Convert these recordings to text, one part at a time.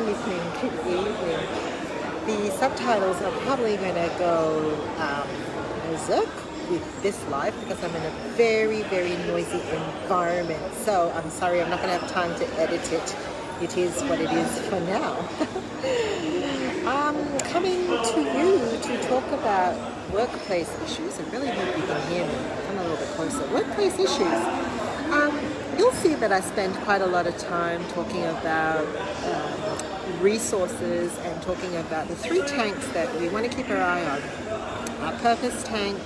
evening, good evening. The subtitles are probably going to go berserk with this live because I'm in a very, very noisy environment. So I'm sorry, I'm not going to have time to edit it. It is what it is for now. I'm coming to you to talk about workplace issues. I really hope you can hear me. Come a little bit closer. Workplace issues. You'll see that I spend quite a lot of time talking about resources and talking about the three tanks that we want to keep our eye on. Our purpose tank,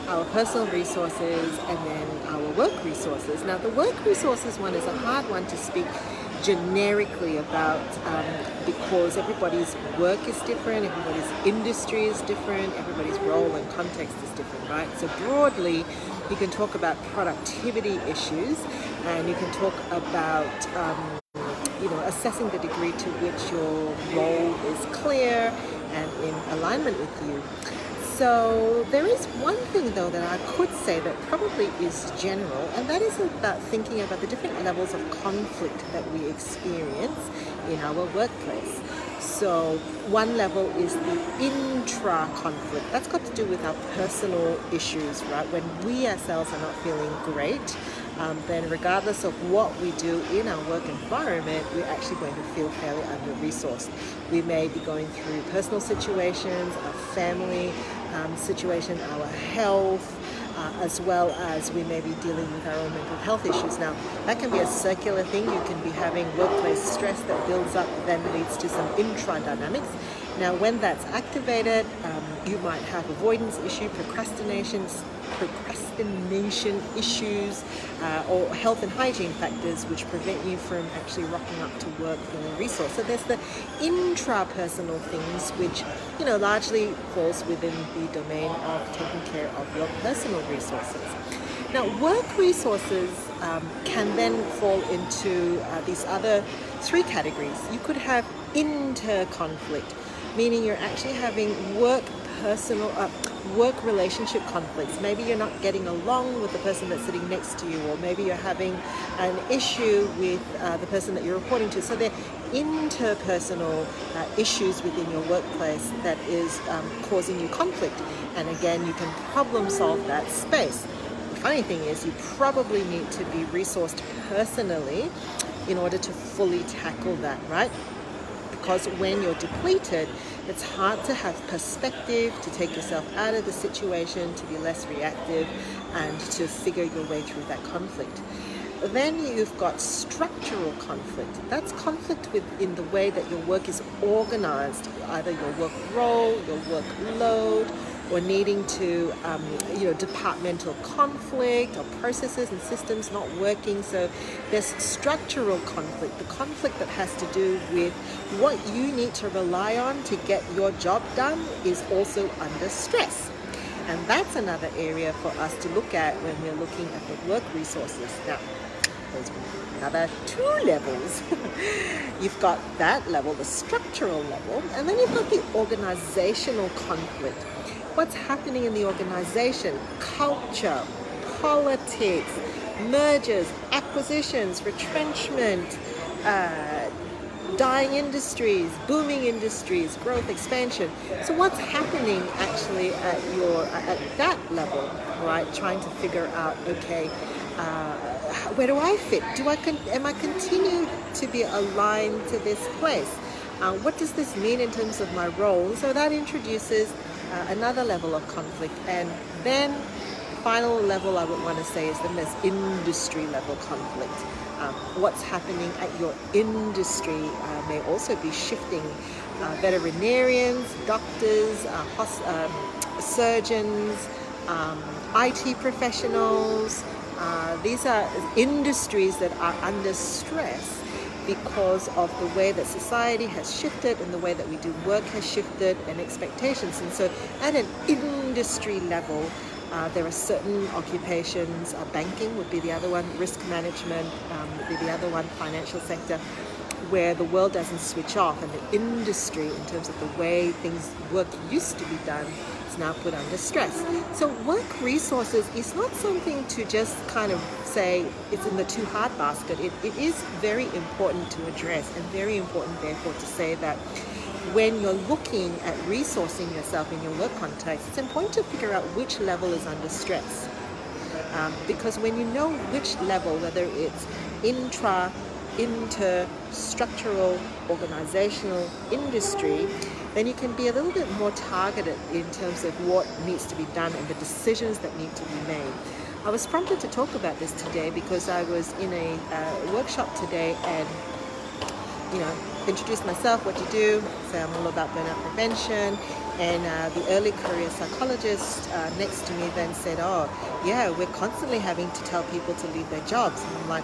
our personal resources, and then our work resources. Now, the work resources one is a hard one to speak generically about because everybody's work is different, everybody's industry is different, everybody's role and context is different, right? So broadly, you can talk about productivity issues, and you can talk about assessing the degree to which your role is clear and in alignment with you. So there is one thing though that I could say that probably is general, and that is about thinking about the different levels of conflict that we experience in our workplace. So one level is the intra-conflict. That's got to do with our personal issues, right? When we ourselves are not feeling great, then regardless of what we do in our work environment, we're actually going to feel fairly under-resourced. We may be going through personal situations, our family situation, our health, as well as we may be dealing with our own mental health issues. Now, that can be a circular thing. You can be having workplace stress that builds up, then leads to some intra-dynamics. Now, when that's activated, you might have avoidance issue, procrastination issues, or health and hygiene factors which prevent you from actually rocking up to work feeling resourced. So there's the intrapersonal things which, largely falls within the domain of taking care of your personal resources. Now, work resources can then fall into these other three categories. You could have inter-conflict, meaning you're actually having work relationship conflicts. Maybe you're not getting along with the person that's sitting next to you, or maybe you're having an issue with the person that you're reporting to. So they're interpersonal issues within your workplace that is causing you conflict. And again, you can problem solve that space. The funny thing is you probably need to be resourced personally in order to fully tackle that, right? Because when you're depleted, it's hard to have perspective, to take yourself out of the situation, to be less reactive, and to figure your way through that conflict. Then you've got structural conflict. That's conflict within the way that your work is organized, either your work role, your workload, or needing to, departmental conflict or processes and systems not working. So there's structural conflict, the conflict that has to do with what you need to rely on to get your job done is also under stress. And that's another area for us to look at when we're looking at the work resources. Now, there's another two levels. You've got that level, the structural level, and then you've got the organizational conflict. What's happening in the organization? Culture, politics, mergers, acquisitions, retrenchment, dying industries, booming industries, growth, expansion. So what's happening actually at that level, right? Trying to figure out, okay, where do I fit? Am I continue to be aligned to this place? What does this mean in terms of my role? So that introduces another level of conflict. And then final level I would want to say is then there's industry level conflict. What's happening at your industry may also be shifting. Veterinarians, doctors, surgeons, IT professionals, these are industries that are under stress because of the way that society has shifted and the way that we do work has shifted and expectations. And so at an industry level, there are certain occupations, banking would be the other one, risk management would be the other one, financial sector, where the world doesn't switch off, and the industry in terms of the way work used to be done it's now put under stress. So work resources is not something to just kind of say it's in the too hard basket. It is very important to address, and very important therefore to say that when you're looking at resourcing yourself in your work context, it's important to figure out which level is under stress. Because when you know which level, whether it's inter, structural, organizational, industry, then you can be a little bit more targeted in terms of what needs to be done and the decisions that need to be made. I was prompted to talk about this today because I was in a workshop today, and introduce myself, what you do, say I'm all about burnout prevention, and the early career psychologist next to me then said, oh yeah, we're constantly having to tell people to leave their jobs. And I'm like,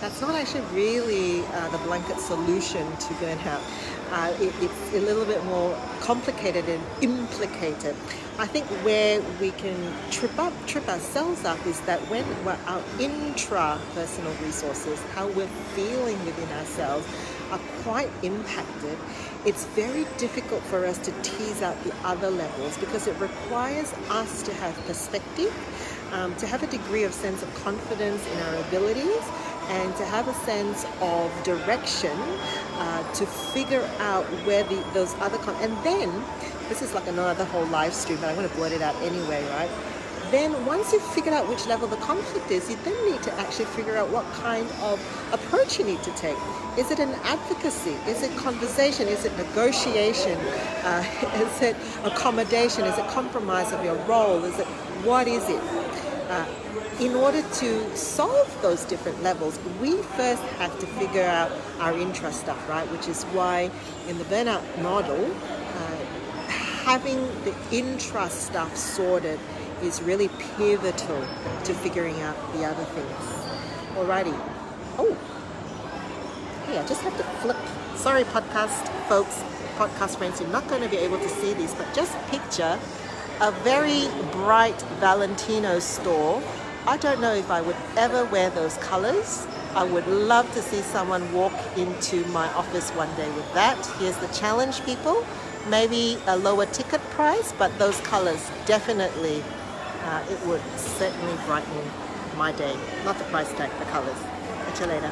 that's not actually really the blanket solution to burnout. It's a little bit more complicated and implicated. I think where we can trip ourselves up is that when our intrapersonal resources, how we're feeling within ourselves, are quite impacted, it's very difficult for us to tease out the other levels, because it requires us to have perspective, to have a degree of sense of confidence in our abilities, and to have a sense of direction, to figure out where those other and then this is like another whole live stream, but I'm going to blurt it out anyway, right? Then once you've figured out which level the conflict is, you then need to actually figure out what kind of approach you need to take. Is it an advocacy? Is it conversation? Is it negotiation? Is it accommodation? Is it compromise of your role? What is it? In order to solve those different levels, we first have to figure out our intra stuff, right? Which is why in the burnout model, having the intra stuff sorted is really pivotal to figuring out the other things. Alrighty. Oh, hey, I just have to flip. Sorry, podcast folks, podcast friends, you're not going to be able to see this, but just picture a very bright Valentino store. I don't know if I would ever wear those colors. I would love to see someone walk into my office one day with that. Here's the challenge, people. Maybe a lower ticket price, but those colors definitely, it would certainly brighten my day. Not the price tag, the colors. Catch you later.